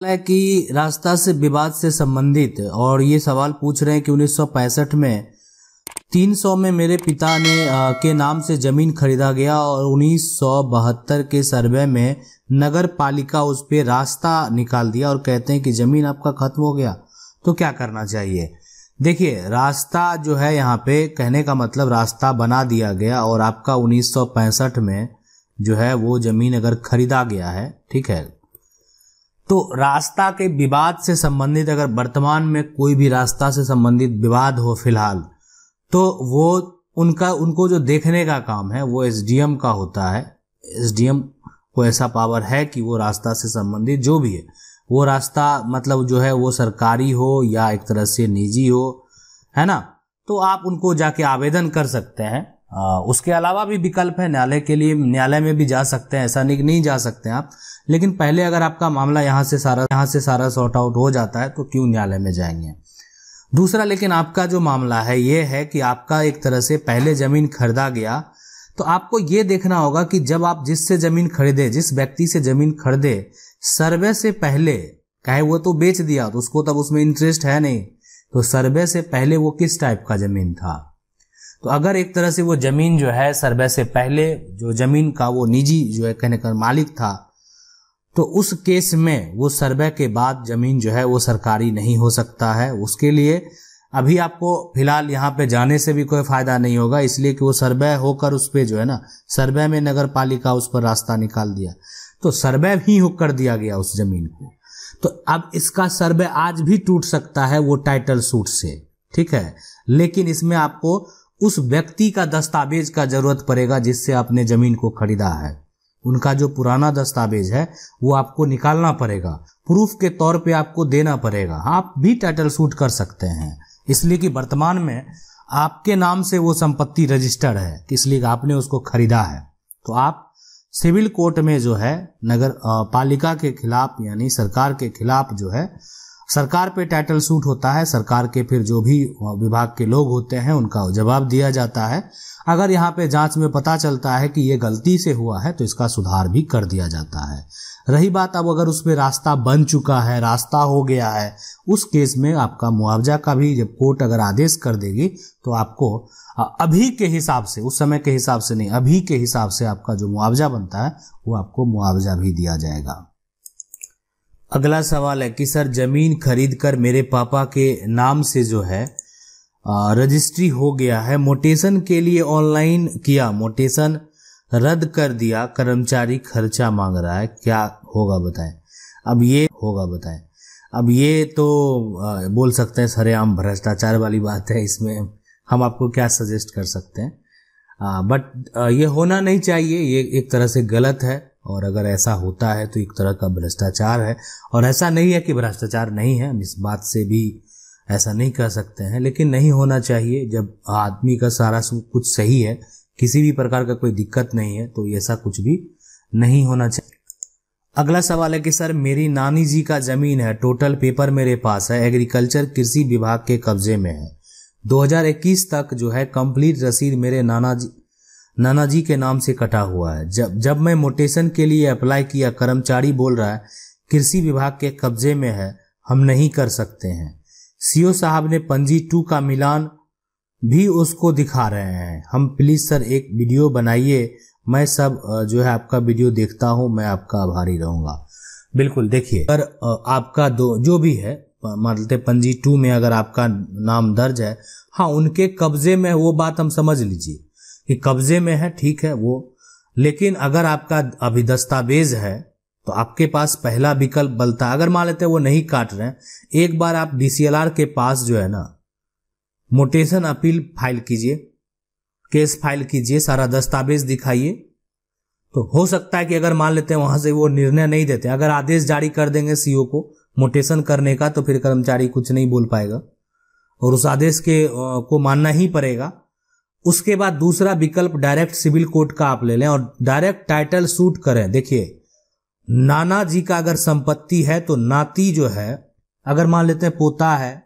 है कि रास्ता से विवाद से संबंधित, और ये सवाल पूछ रहे हैं कि 1965 में 300 में मेरे पिता ने के नाम से जमीन खरीदा गया और 1972 के सर्वे में नगर पालिका उस पे रास्ता निकाल दिया और कहते हैं कि जमीन आपका खत्म हो गया, तो क्या करना चाहिए। देखिए, रास्ता जो है यहाँ पे कहने का मतलब रास्ता बना दिया गया और आपका 1965 में जो है वो जमीन अगर खरीदा गया है, ठीक है, तो रास्ता के विवाद से संबंधित अगर वर्तमान में कोई भी रास्ता से संबंधित विवाद हो फिलहाल, तो वो उनको जो देखने का काम है वो एसडीएम का होता है। एसडीएम को ऐसा पावर है कि वो रास्ता से संबंधित जो भी है, वो रास्ता मतलब जो है वो सरकारी हो या एक तरह से निजी हो, है ना, तो आप उनको जाके आवेदन कर सकते हैं। उसके अलावा भी विकल्प है, न्यायालय के लिए न्यायालय में भी जा सकते हैं, ऐसा नहीं जा सकते आप, लेकिन पहले अगर आपका मामला यहाँ से सारा सॉर्ट आउट हो जाता है तो क्यों न्यायालय में जाएंगे। दूसरा, लेकिन आपका जो मामला है ये है कि आपका एक तरह से पहले जमीन खरीदा गया, तो आपको ये देखना होगा कि जब आप जिससे जमीन खरीदे, जिस व्यक्ति से जमीन खरीदे, सर्वे से पहले, चाहे वो तो बेच दिया तो उसको तब उसमें इंटरेस्ट है नहीं, तो सर्वे से पहले वो किस टाइप का जमीन था। तो अगर एक तरह से वो जमीन जो है सर्वे से पहले जो जमीन का वो निजी जो है कहने का मालिक था, तो उस केस में वो सर्वे के बाद जमीन जो है वो सरकारी नहीं हो सकता है। उसके लिए अभी आपको फिलहाल यहाँ पे जाने से भी कोई फायदा नहीं होगा, इसलिए कि वो सर्वे होकर उस पे जो है ना, सर्वे में नगर पालिका उस पर रास्ता निकाल दिया, तो सर्वे ही हो कर दिया गया उस जमीन को। तो अब इसका सर्वे आज भी टूट सकता है वो टाइटल सूट से, ठीक है, लेकिन इसमें आपको उस व्यक्ति का दस्तावेज का जरूरत पड़ेगा जिससे आपने जमीन को खरीदा है। उनका जो पुराना दस्तावेज है वो आपको निकालना पड़ेगा, प्रूफ के तौर पे आपको देना पड़ेगा। आप भी टाइटल सूट कर सकते हैं, इसलिए कि वर्तमान में आपके नाम से वो संपत्ति रजिस्टर्ड है, इसलिए आपने उसको खरीदा है। तो आप सिविल कोर्ट में जो है नगर पालिका के खिलाफ यानी सरकार के खिलाफ जो है, सरकार पे टाइटल सूट होता है, सरकार के फिर जो भी विभाग के लोग होते हैं उनका जवाब दिया जाता है। अगर यहाँ पे जांच में पता चलता है कि ये गलती से हुआ है तो इसका सुधार भी कर दिया जाता है। रही बात अब अगर उसमें रास्ता बन चुका है, रास्ता हो गया है, उस केस में आपका मुआवजा का भी जब कोर्ट अगर आदेश कर देगी तो आपको अभी के हिसाब से, उस समय के हिसाब से नहीं, अभी के हिसाब से आपका जो मुआवजा बनता है वो आपको मुआवजा भी दिया जाएगा। अगला सवाल है कि सर जमीन खरीद कर मेरे पापा के नाम से जो है रजिस्ट्री हो गया है, मोटेशन के लिए ऑनलाइन किया, मोटेशन रद्द कर दिया, कर्मचारी खर्चा मांग रहा है, क्या होगा बताएं। अब ये तो बोल सकते हैं सरेआम भ्रष्टाचार वाली बात है, इसमें हम आपको क्या सजेस्ट कर सकते हैं। बट ये होना नहीं चाहिए, ये एक तरह से गलत है, और अगर ऐसा होता है तो एक तरह का भ्रष्टाचार है। और ऐसा नहीं है कि भ्रष्टाचार नहीं है, इस बात से भी ऐसा नहीं कह सकते हैं, लेकिन नहीं होना चाहिए। जब आदमी का सारा कुछ सही है, किसी भी प्रकार का कोई दिक्कत नहीं है, तो ऐसा कुछ भी नहीं होना चाहिए। अगला सवाल है कि सर मेरी नानी जी का जमीन है, टोटल पेपर मेरे पास है, एग्रीकल्चर कृषि विभाग के कब्जे में है, 2021 तक जो है कंप्लीट रसीद मेरे नाना जी के नाम से कटा हुआ है। जब मैं मोटेशन के लिए अप्लाई किया, कर्मचारी बोल रहा है कृषि विभाग के कब्जे में है, हम नहीं कर सकते हैं। सीओ साहब ने पंजी 2 का मिलान भी उसको दिखा रहे हैं। हम प्लीज सर एक वीडियो बनाइए, मैं सब जो है आपका वीडियो देखता हूं, मैं आपका आभारी रहूंगा। बिल्कुल, देखिए अगर आपका जो भी है मतलब पंजी 2 में अगर आपका नाम दर्ज है, हाँ उनके कब्जे में, वो बात हम समझ लीजिए कि कब्जे में है, ठीक है वो, लेकिन अगर आपका अभी दस्तावेज है तो आपके पास पहला विकल्प बलता है। अगर मान लेते हैं वो नहीं काट रहे हैं, एक बार आप डीसीएलआर के पास जो है ना मोटेशन अपील फाइल कीजिए, केस फाइल कीजिए, सारा दस्तावेज दिखाइए, तो हो सकता है कि अगर मान लेते हैं वहां से वो निर्णय नहीं देते, अगर आदेश जारी कर देंगे सीओ को मोटेशन करने का, तो फिर कर्मचारी कुछ नहीं बोल पाएगा और उस आदेश के को मानना ही पड़ेगा। उसके बाद दूसरा विकल्प डायरेक्ट सिविल कोर्ट का आप ले लें और डायरेक्ट टाइटल सूट करें। देखिए नाना जी का अगर संपत्ति है तो नाती जो है, अगर मान लेते हैं पोता है,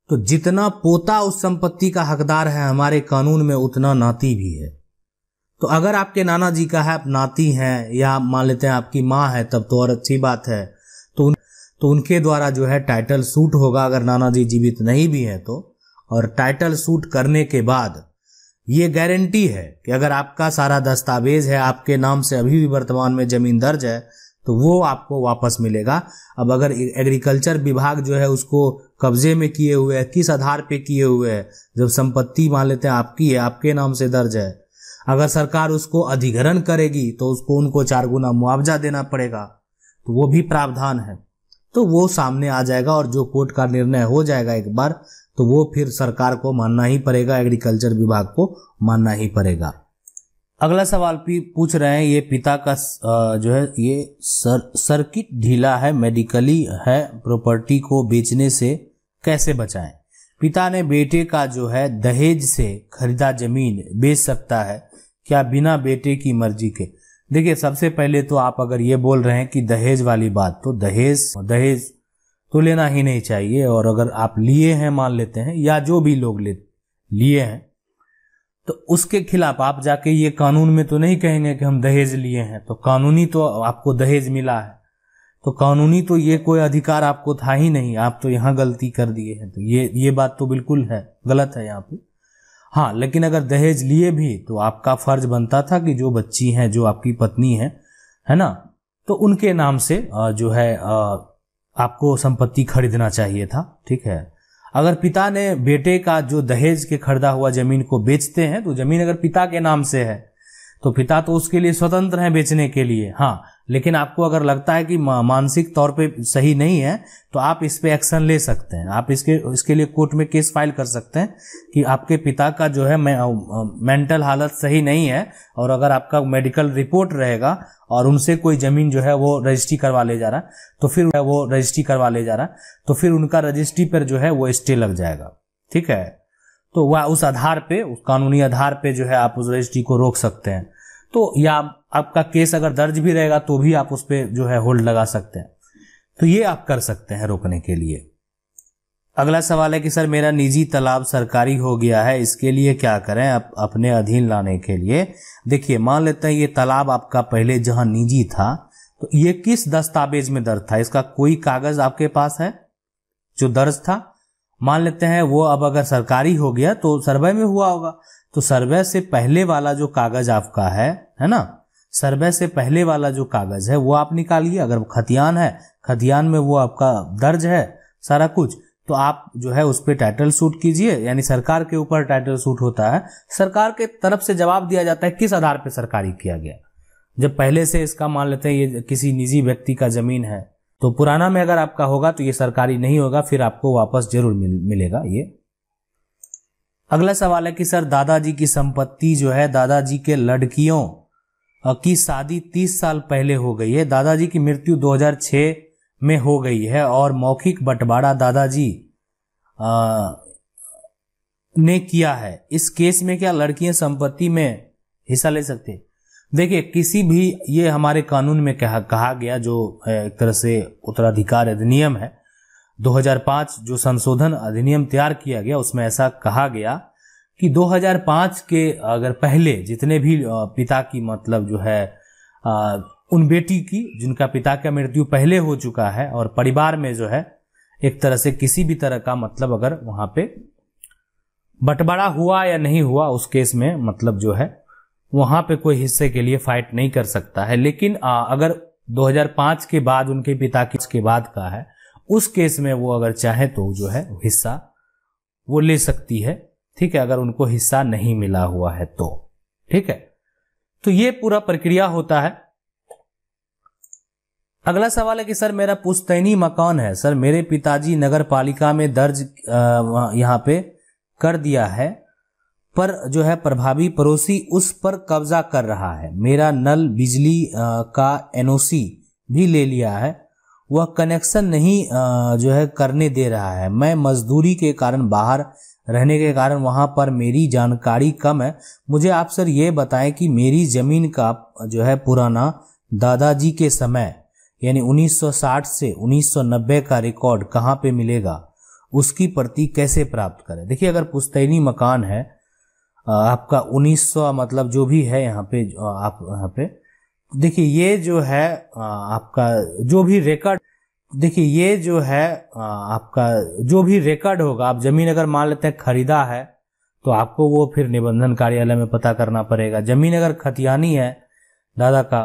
तो जितना पोता उस संपत्ति का हकदार है हमारे कानून में, उतना नाती भी है। तो अगर आपके नाना जी का है, आप नाती हैं, या मान लेते हैं आपकी माँ है, तब तो और अच्छी बात है। तो उनके द्वारा जो है टाइटल सूट होगा अगर नानाजी जीवित नहीं भी है तो। और टाइटल सूट करने के बाद ये गारंटी है कि अगर आपका सारा दस्तावेज है, आपके नाम से अभी भी वर्तमान में जमीन दर्ज है, तो वो आपको वापस मिलेगा। अब अगर एग्रीकल्चर विभाग जो है उसको कब्जे में किए हुए है, किस आधार पे किए हुए है? जब संपत्ति मान लेते हैं आपकी है, आपके नाम से दर्ज है, अगर सरकार उसको अधिग्रहण करेगी तो उसको उनको 4 गुना मुआवजा देना पड़ेगा, तो वो भी प्रावधान है। तो वो सामने आ जाएगा और जो कोर्ट का निर्णय हो जाएगा एक बार, तो वो फिर सरकार को मानना ही पड़ेगा, एग्रीकल्चर विभाग को मानना ही पड़ेगा। अगला सवाल पूछ रहे हैं, ये पिता का जो है ये सर्किट ढीला है, मेडिकली है, प्रॉपर्टी को बेचने से कैसे बचाएं? पिता ने बेटे का जो है दहेज से खरीदा जमीन बेच सकता है क्या बिना बेटे की मर्जी के? देखिए, सबसे पहले तो आप अगर ये बोल रहे हैं कि दहेज वाली बात, तो दहेज तो लेना ही नहीं चाहिए। और अगर आप लिए हैं, मान लेते हैं, या जो भी लोग लिए हैं, तो उसके खिलाफ आप जाके ये कानून में तो नहीं कहेंगे कि हम दहेज लिए हैं। तो कानूनी तो आपको दहेज मिला है, तो कानूनी तो ये कोई अधिकार आपको था ही नहीं, आप तो यहाँ गलती कर दिए हैं। तो ये बात तो बिल्कुल है, गलत है यहाँ पे। हाँ, लेकिन अगर दहेज लिए भी तो आपका फर्ज बनता था कि जो बच्ची हैं, जो आपकी पत्नी है ना, तो उनके नाम से जो है आपको संपत्ति खरीदना चाहिए था। ठीक है। अगर पिता ने बेटे का जो दहेज के खरीदा हुआ जमीन को बेचते हैं, तो जमीन अगर पिता के नाम से है तो पिता तो उसके लिए स्वतंत्र है बेचने के लिए। हाँ, लेकिन आपको अगर लगता है कि मानसिक तौर पे सही नहीं है, तो आप इस पे एक्शन ले सकते हैं। आप इसके लिए कोर्ट में केस फाइल कर सकते हैं कि आपके पिता का जो है मेंटल हालत सही नहीं है, और अगर आपका मेडिकल रिपोर्ट रहेगा और उनसे कोई जमीन जो है वो रजिस्ट्री करवा ले जा रहा, तो फिर उनका रजिस्ट्री पर जो है वो स्टे लग जाएगा। ठीक है। तो वह उस आधार पे, उस कानूनी आधार पे जो है आप उस रजिस्ट्री को रोक सकते हैं। तो या आपका केस अगर दर्ज भी रहेगा तो भी आप उस पे जो है होल्ड लगा सकते हैं। तो ये आप कर सकते हैं रोकने के लिए। अगला सवाल है कि सर मेरा निजी तालाब सरकारी हो गया है, इसके लिए क्या करें अपने अधीन लाने के लिए? देखिए, मान लेते हैं ये तालाब आपका पहले जहां निजी था, तो ये किस दस्तावेज में दर्ज था? इसका कोई कागज आपके पास है जो दर्ज था? मान लेते हैं वो अब अगर सरकारी हो गया तो सर्वे में हुआ होगा, तो सर्वे से पहले वाला जो कागज आपका है ना, सर्वे से पहले वाला जो कागज है वो आप निकालिए। अगर खतियान है, खतियान में वो आपका दर्ज है सारा कुछ, तो आप जो है उस पर टाइटल सूट कीजिए। यानी सरकार के ऊपर टाइटल सूट होता है, सरकार के तरफ से जवाब दिया जाता है किस आधार पर सरकारी किया गया। जब पहले से इसका मान लेते हैं ये किसी निजी व्यक्ति का जमीन है, तो पुराना में अगर आपका होगा तो ये सरकारी नहीं होगा, फिर आपको वापस जरूर मिलेगा ये। अगला सवाल है कि सर दादाजी की संपत्ति जो है, दादाजी के लड़कियों की शादी 30 साल पहले हो गई है, दादाजी की मृत्यु 2006 में हो गई है और मौखिक बंटवारा दादाजी ने किया है। इस केस में क्या लड़कियां संपत्ति में हिस्सा ले सकती है? देखिए, किसी भी, ये हमारे कानून में कहा गया, जो एक तरह से उत्तराधिकार अधिनियम है 2005, जो संशोधन अधिनियम तैयार किया गया, उसमें ऐसा कहा गया कि 2005 के अगर पहले जितने भी पिता की मतलब जो है उन बेटी की जिनका पिता का मृत्यु पहले हो चुका है, और परिवार में जो है एक तरह से किसी भी तरह का मतलब अगर वहां पे बंटवारा हुआ या नहीं हुआ, उस केस में मतलब जो है वहां पे कोई हिस्से के लिए फाइट नहीं कर सकता है। लेकिन अगर 2005 के बाद उनके पिता के बाद का है, उस केस में वो अगर चाहे तो जो है हिस्सा वो ले सकती है। ठीक है, अगर उनको हिस्सा नहीं मिला हुआ है तो। ठीक है, तो ये पूरा प्रक्रिया होता है। अगला सवाल है कि सर मेरा पुश्तैनी मकान है, सर मेरे पिताजी नगर पालिका में दर्ज यहाँ पे कर दिया है, पर जो है प्रभावी पड़ोसी उस पर कब्जा कर रहा है। मेरा नल बिजली का एनओसी भी ले लिया है, वह कनेक्शन नहीं जो है करने दे रहा है। मैं मजदूरी के कारण बाहर रहने के कारण वहां पर मेरी जानकारी कम है। मुझे आप सर ये बताएं कि मेरी जमीन का जो है पुराना दादाजी के समय यानी 1960 से 1990 का रिकॉर्ड कहाँ पे मिलेगा, उसकी प्रति कैसे प्राप्त करें? देखिए, अगर पुश्तैनी मकान है आपका 1900 मतलब जो भी है यहाँ पे, आप यहाँ पे देखिए, ये जो है आपका जो भी रिकॉर्ड देखिए ये जो है आपका जो भी रिकॉर्ड होगा, आप जमीन अगर मान लेते हैं खरीदा है तो आपको वो फिर निबंधन कार्यालय में पता करना पड़ेगा। जमीन अगर खतियानी है दादा का,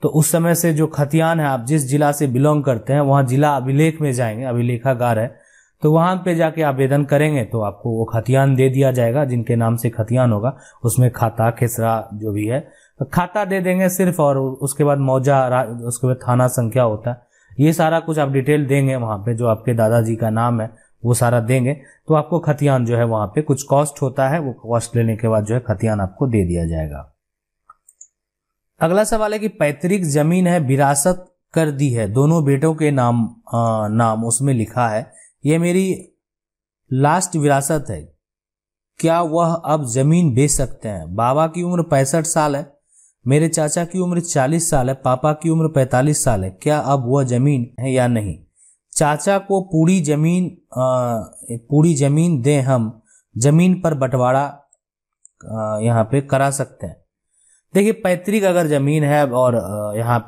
तो उस समय से जो खतियान है, आप जिस जिला से बिलोंग करते हैं वहां जिला अभिलेख में जाएंगे, अभिलेखागार है, तो वहां पे जाके आवेदन करेंगे तो आपको वो खतियान दे दिया जाएगा। जिनके नाम से खतियान होगा उसमें खाता खेसरा जो भी है तो खाता दे देंगे सिर्फ, और उसके बाद मौजा, उसके बाद थाना संख्या होता है, ये सारा कुछ आप डिटेल देंगे वहां पे, जो आपके दादाजी का नाम है वो सारा देंगे तो आपको खतियान जो है वहां पे कुछ कॉस्ट होता है, वो कॉस्ट लेने के बाद जो है खतियान आपको दे दिया जाएगा। अगला सवाल है कि पैतृक जमीन है विरासत कर दी है, दोनों बेटों के नाम उसमें लिखा है, ये मेरी लास्ट विरासत है, क्या वह अब जमीन बेच सकते हैं? बाबा की उम्र 65 साल है, मेरे चाचा की उम्र 40 साल है, पापा की उम्र 45 साल है, क्या अब वह जमीन है या नहीं? चाचा को पूरी जमीन दें, हम जमीन पर बंटवारा यहाँ पे करा सकते हैं। देखिए पैतृक अगर जमीन है और यहाँ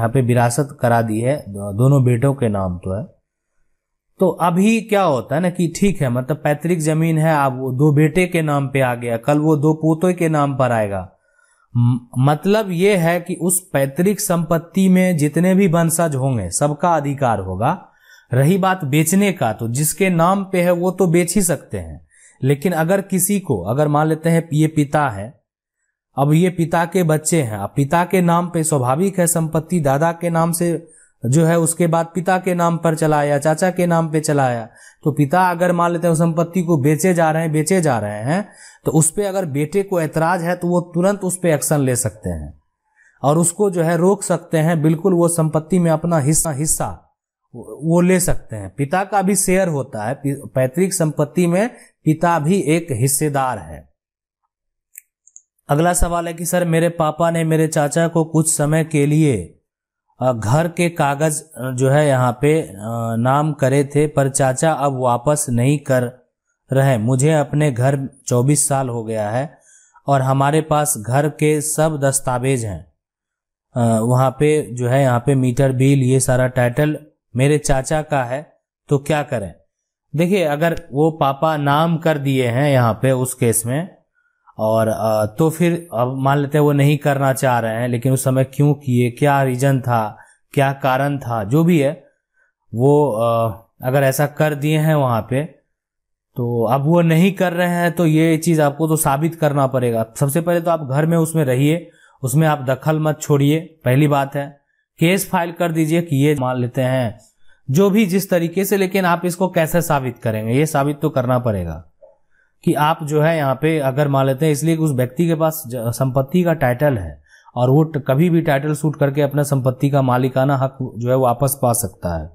पे विरासत करा दी है दोनों बेटों के नाम तो है, तो अभी क्या होता है ना कि ठीक है, मतलब पैतृक जमीन है, अब वो दो बेटे के नाम पे आ गया, कल वो दो पोतों के नाम पर आएगा। मतलब ये है कि उस पैतृक संपत्ति में जितने भी वंशज होंगे सबका अधिकार होगा। रही बात बेचने का, तो जिसके नाम पे है वो तो बेच ही सकते हैं, लेकिन अगर किसी को, अगर मान लेते हैं ये पिता है, अब ये पिता के बच्चे हैं, अब पिता के नाम पे स्वाभाविक है संपत्ति दादा के नाम से जो है उसके बाद पिता के नाम पर चलाया, चाचा के नाम पे चलाया, तो पिता अगर मान लेते हैं संपत्ति को बेचे जा रहे हैं तो उस पे अगर बेटे को ऐतराज है तो वो तुरंत उस पे एक्शन ले सकते हैं और उसको जो है रोक सकते हैं, बिल्कुल वो संपत्ति में अपना हिस्सा वो ले सकते हैं। पिता का भी शेयर होता है, पैतृक संपत्ति में पिता भी एक हिस्सेदार है। अगला सवाल है कि सर मेरे पापा ने मेरे चाचा को कुछ समय के लिए घर के कागज जो है यहाँ पे नाम करे थे, पर चाचा अब वापस नहीं कर रहे। मुझे अपने घर 24 साल हो गया है और हमारे पास घर के सब दस्तावेज हैं। वहाँ पे जो है यहाँ पे मीटर बिल ये सारा टाइटल मेरे चाचा का है, तो क्या करें? देखिए अगर वो पापा नाम कर दिए हैं यहाँ पे उस केस में, और तो फिर अब मान लेते हैं वो नहीं करना चाह रहे हैं, लेकिन उस समय क्यों किए, क्या रीजन था, क्या कारण था, जो भी है वो अगर ऐसा कर दिए हैं वहां पे, तो अब वो नहीं कर रहे हैं, तो ये चीज आपको तो साबित करना पड़ेगा। सबसे पहले तो आप घर में उसमें रहिए, उसमें आप दखल मत छोड़िए, पहली बात है। केस फाइल कर दीजिए कि ये मान लेते हैं जो भी जिस तरीके से, लेकिन आप इसको कैसे साबित करेंगे, ये साबित तो करना पड़ेगा कि आप जो है यहाँ पे अगर मान लेते हैं, इसलिए कि उस व्यक्ति के पास संपत्ति का टाइटल है और वो कभी भी टाइटल सूट करके अपना संपत्ति का मालिकाना हक जो है वापस पा सकता है।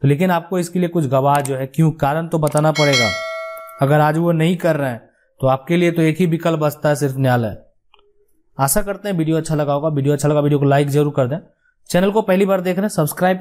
तो लेकिन आपको इसके लिए कुछ गवाह जो है क्यों कारण तो बताना पड़ेगा। अगर आज वो नहीं कर रहे हैं तो आपके लिए तो एक ही विकल्प बचता है, सिर्फ न्यायालय। आशा करते हैं वीडियो अच्छा लगा होगा। वीडियो अच्छा लगा वीडियो को लाइक जरूर कर दें। चैनल को पहली बार देख रहे हैं सब्सक्राइब